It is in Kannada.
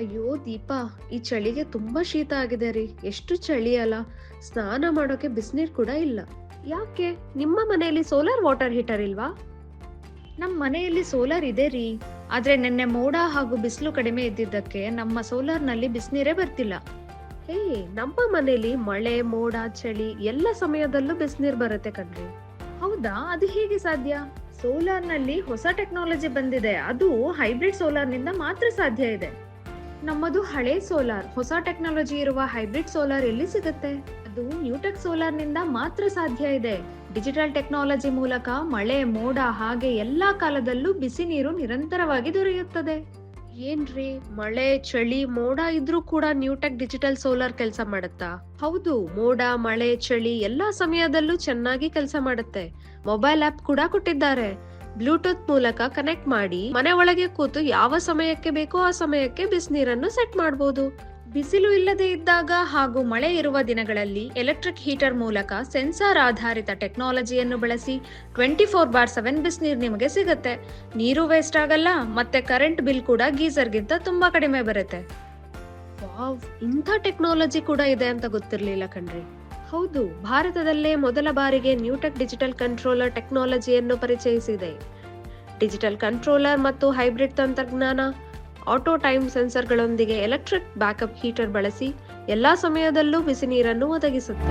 ಅಯ್ಯೋ ದೀಪಾ, ಈ ಚಳಿಗೆ ತುಂಬಾ ಶೀತ ಆಗಿದೆ ರೀ. ಎಷ್ಟು ಚಳಿ ಅಲ್ಲ. ಸ್ನಾನ ಮಾಡೋಕೆ ಬಿಸಿನೀರ್ ಕೂಡ ಇಲ್ಲ. ಯಾಕೆ ನಿಮ್ಮ ಮನೆಯಲ್ಲಿ ಸೋಲಾರ್ ವಾಟರ್ ಹೀಟರ್ ಇಲ್ವಾ? ನಮ್ ಮನೆಯಲ್ಲಿ ಸೋಲಾರ್ ಇದೆ ರೀ. ಆದ್ರೆ ನಿನ್ನೆ ಮೋಡ ಹಾಗೂ ಬಿಸಿಲು ಕಡಿಮೆ ಇದ್ದಿದ್ದಕ್ಕೆ ನಮ್ಮ ಸೋಲಾರ್ ನಲ್ಲಿ ಬಿಸಿನೀರೇ ಬರ್ತಿಲ್ಲ. ಹೇ, ನಮ್ಮ ಮನೆಯಲ್ಲಿ ಮಳೆ ಮೋಡ ಚಳಿ ಎಲ್ಲ ಸಮಯದಲ್ಲೂ ಬಿಸಿನೀರ್ ಬರುತ್ತೆ ಕಣ್ರಿ. ಹೌದಾ, ಅದು ಹೇಗೆ ಸಾಧ್ಯ? ಸೋಲಾರ್ ನಲ್ಲಿ ಹೊಸ ಟೆಕ್ನಾಲಜಿ ಬಂದಿದೆ, ಅದು ಹೈಬ್ರಿಡ್ ಸೋಲಾರ್ ನಿಂದ ಮಾತ್ರ ಸಾಧ್ಯ ಇದೆ. ನಮ್ಮದು ಹಳೆ ಸೋಲಾರ್. ಹೊಸ ಟೆಕ್ನಾಲಜಿ ಇರುವ ಹೈಬ್ರಿಡ್ ಸೋಲಾರ್ ಎಲ್ಲಿ ಸಿಗುತ್ತೆ? ಅದು ನ್ಯೂಟೆಕ್ ಸೋಲಾರ್ ನಿಂದ ಮಾತ್ರ ಸಾಧ್ಯ ಇದೆ. ಡಿಜಿಟಲ್ ಟೆಕ್ನಾಲಜಿ ಮೂಲಕ ಮಳೆ ಮೋಡ ಹಾಗೆ ಎಲ್ಲಾ ಕಾಲದಲ್ಲೂ ಬಿಸಿ ನೀರು ನಿರಂತರವಾಗಿ ದೊರೆಯುತ್ತದೆ. ಏನ್ರಿ, ಮಳೆ ಚಳಿ ಮೋಡ ಇದ್ರೂ ಕೂಡ ನ್ಯೂಟೆಕ್ ಡಿಜಿಟಲ್ ಸೋಲಾರ್ ಕೆಲಸ ಮಾಡುತ್ತಾ? ಹೌದು, ಮೋಡ ಮಳೆ ಚಳಿ ಎಲ್ಲಾ ಸಮಯದಲ್ಲೂ ಚೆನ್ನಾಗಿ ಕೆಲಸ ಮಾಡುತ್ತೆ. ಮೊಬೈಲ್ ಆಪ್ ಕೂಡ ಕೊಟ್ಟಿದ್ದಾರೆ. ಬ್ಲೂಟೂತ್ ಮೂಲಕ ಕನೆಕ್ಟ್ ಮಾಡಿ ಮನೆ ಒಳಗೆ ಕೂತು ಯಾವ ಸಮಯಕ್ಕೆ ಬೇಕೋ ಆ ಸಮಯಕ್ಕೆ ಬಿಸಿನೀರನ್ನು ಸೆಟ್ ಮಾಡಬಹುದು. ಬಿಸಿಲು ಇಲ್ಲದೆ ಇದ್ದಾಗ ಹಾಗೂ ಮಳೆ ಇರುವ ದಿನಗಳಲ್ಲಿ ಎಲೆಕ್ಟ್ರಿಕ್ ಹೀಟರ್ ಮೂಲಕ ಸೆನ್ಸಾರ್ ಆಧಾರಿತ ಟೆಕ್ನಾಲಜಿಯನ್ನು ಬಳಸಿ 24/7 ಬಿಸಿನೀರು ನಿಮಗೆ ಸಿಗುತ್ತೆ. ನೀರು ವೇಸ್ಟ್ ಆಗಲ್ಲ, ಮತ್ತೆ ಕರೆಂಟ್ ಬಿಲ್ ಕೂಡ ಗೀಸರ್ಗಿಂತ ತುಂಬಾ ಕಡಿಮೆ ಬರುತ್ತೆ. ವಾವ್, ಇಂಥ ಟೆಕ್ನಾಲಜಿ ಕೂಡ ಇದೆ ಅಂತ ಗೊತ್ತಿರ್ಲಿಲ್ಲ ಕಣ್ರಿ. ಹೌದು, ಭಾರತದಲ್ಲೇ ಮೊದಲ ಬಾರಿಗೆ ನ್ಯೂಟೆಕ್ ಡಿಜಿಟಲ್ ಕಂಟ್ರೋಲರ್ ಟೆಕ್ನಾಲಜಿಯನ್ನು ಪರಿಚಯಿಸಿದೆ. ಡಿಜಿಟಲ್ ಕಂಟ್ರೋಲರ್ ಮತ್ತು ಹೈಬ್ರಿಡ್ ತಂತ್ರಜ್ಞಾನ, ಆಟೋ ಟೈಮ್ ಸೆನ್ಸರ್ಗಳೊಂದಿಗೆ ಎಲೆಕ್ಟ್ರಿಕ್ ಬ್ಯಾಕಪ್ ಹೀಟರ್ ಬಳಸಿ ಎಲ್ಲಾ ಸಮಯದಲ್ಲೂ ಬಿಸಿ ನೀರನ್ನು ಒದಗಿಸುತ್ತೆ.